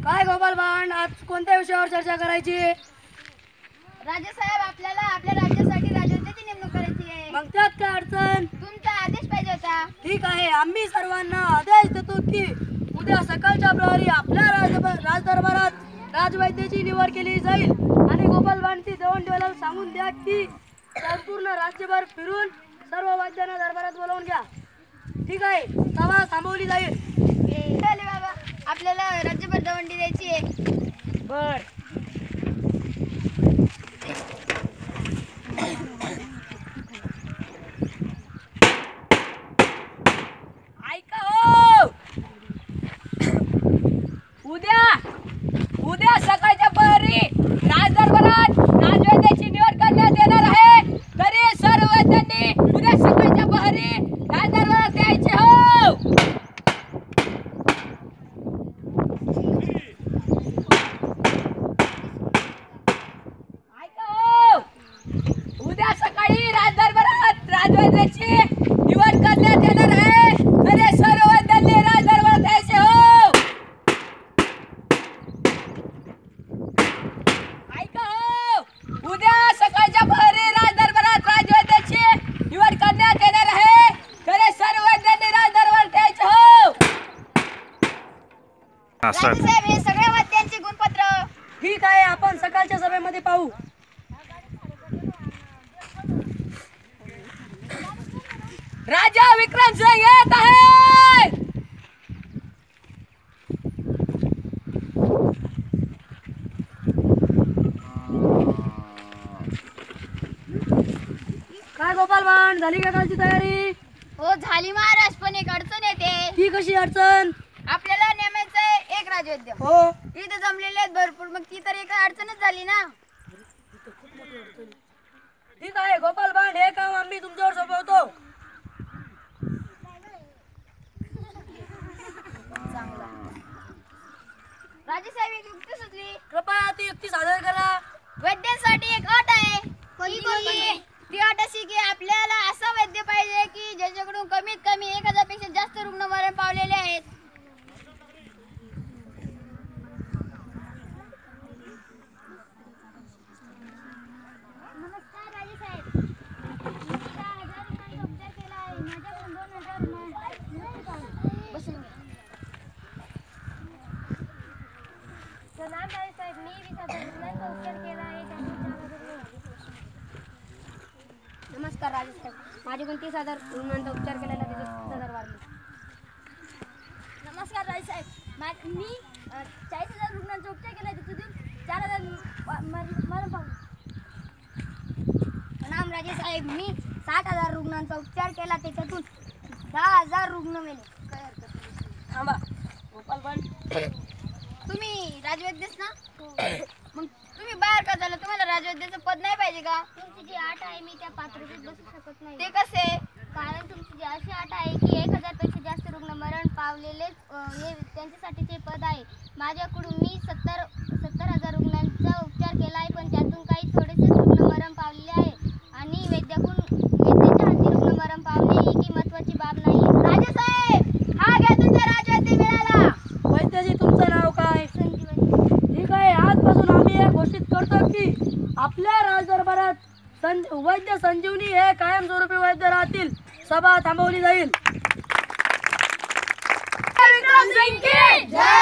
काय गोपाल भांड, आज कोणत्या विषयावर चर्चा करायची? राजेसाहेब, आपल्याला आपल्या राज्यासाठी राजवत्याची नेमणूक करायची आहे. मग त्यात काय अडचण? तुमचा आदेश पाहिजे होता. ठीक आहे, आम्ही सर्वांना आदेश देतो की उद्या सकाळच्या प्रहरी आपल्या राजदरबारात राजवैद्याची निवड केली जाईल आणि गोपाल भांडची देवाणघेवाणाला सांगून द्या की संपूर्ण राज्यभर फिरून सर्व वैद्यांना दरबारात बोलावून घ्या. ठीक आहे, सभा थांबवली जाईल. चालेल बाबा, आपल्याला राज्यभर दवंडी द्यायची आहे. बर. ऐका हो, उद्या सकाळच्या प्रहरी राजदरबारात राजवैद्याची निवड करण्यात येणार आहे. तरी सर्व वैद्यांनी उद्या सकाळच्या प्रहरी राजदरबारात यायचे हो. ऐका हो, उद्या सकाळी राजदरबारात राजवैद्याची निवड करण्यात येणार आहे. तरी सर्व वैद्यांनी राजदरबारात यायचे हो. ऐका हो, उद्या सकाळच्या प्रहरी राजदरबारात राजवैद्याची निवड करण्यात येणार आहे. तरी सर्व वैद्यांनी राजदरबारात यायचे हो. राजेसाहेब, हे सगळ्या वाद्यांचे गुणपत्र. ठीक आहे, आपण सकाळच्या सभेमध्ये पाहू. राजा विक्रमसिंह येत आहे. काय गोपाल भांड, झाली का कालची तयारी? हो झाली महाराज, पण एक अडचण येते. ती कशी अडचण? आपल्याला नेमायचंय एक राजवैद्य. हो, इथे जमलेले आहेत भरपूर, मग ती तर एक अडचणच झाली ना. ठीक आहे गोपाल भांड, हे काम आम्ही तुमच्यावर सोपवतो. राजेसाहेब, एक युक्ती सुचली. कृपया ती युक्ती सादर करा. वैद्यांसाठी एक अट आहे. ती अट अशी की आपल्याला असा वैद्य पाहिजे की ज्याच्याकडून कमीत कमी 1000 पेक्षा जास्त रुग्ण मरण पावलेले आहेत. नमस्कार राजेसाहेब, मी 10,000 रुग्णांचा उपचार केला आहे. माझ्याकडून 2,000 मिळेल का? बसून घ्या. प्रणाम राजेसाहेब, मी 20,000 रुग्णांचा उपचार केला आहे. नमस्कार राजेसाहेब, माझ्याकडून 30,000 रुग्णांचा उपचार केलेला, त्याचे 30,000 वाढले. नमस्कार राजेसाहेब, मी 40,000 रुग्णांचा उपचार केला, त्याच्यातून 4,000 मरण पावले. प्रणाम राजेसाहेब, मी 60,000 रुग्णांचा उपचार केला, त्याच्यातून 10,000 रुग्ण मेले. काय हरकत नाही. थांबा गोपाल भांड, तुम्ही राजवैद्यच ना? मग तुम्ही बाहेर का झालं? तुम्हाला राजवैद्याचं पद नाही पाहिजे का? तुमची जी अट आहे, मी त्या पात्रतेत बसू शकत नाही. ते कसे? कारण तुमची जी अशी अट आहे की 1000 पेक्षा जास्त रुग्ण मरण पावलेले हे त्यांच्यासाठीचे पद आहे. माझ्याकडून मी 70,000 रुग्णांचा उपचार केला आहे, पण त्यातून काही थोडेसेच रुग्ण मरण पावलेले आहे आणि वैद्याच्या हाती रुग्ण मरण पावणे ही की महत्वाची बाब नाही. राजेसाहेब, हा घ्या तुमचा राजवैद्य मिळाला. वैद्याजी तुमचं नाव काय? संजीवनी. ठीक आहे, आजपासून आम्ही हे घोषित करतो की आपल्या राजदरबारात वैद्य संजीवनी हे कायमस्वरूपी वैद्य राहतील. सभा थांबवली जाईल. विक्रमसिंह की जय.